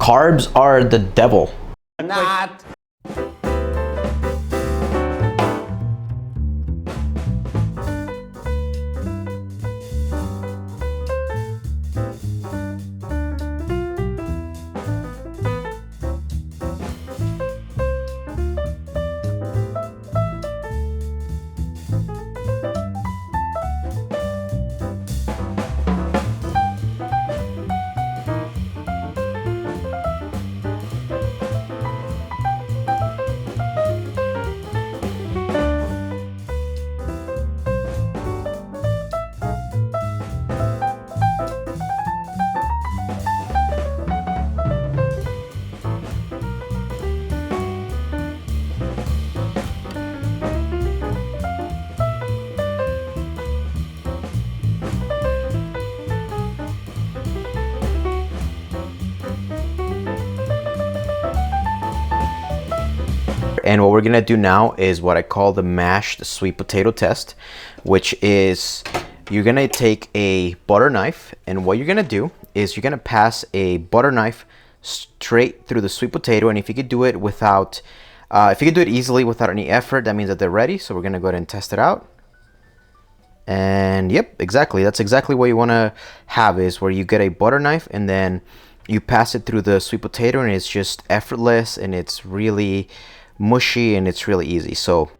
Carbs are the devil. Not. And what we're gonna do now is what I call the mashed sweet potato test, which is you're gonna take a butter knife, and what you're gonna do is you're gonna pass a butter knife straight through the sweet potato. And if you could do it without, if you could do it easily without any effort, that means that they're ready. So we're gonna go ahead and test it out. And yep, exactly. That's exactly what you wanna have, is where you get a butter knife and then you pass it through the sweet potato, and it's just effortless, and it's really mushy, and it's really easy. So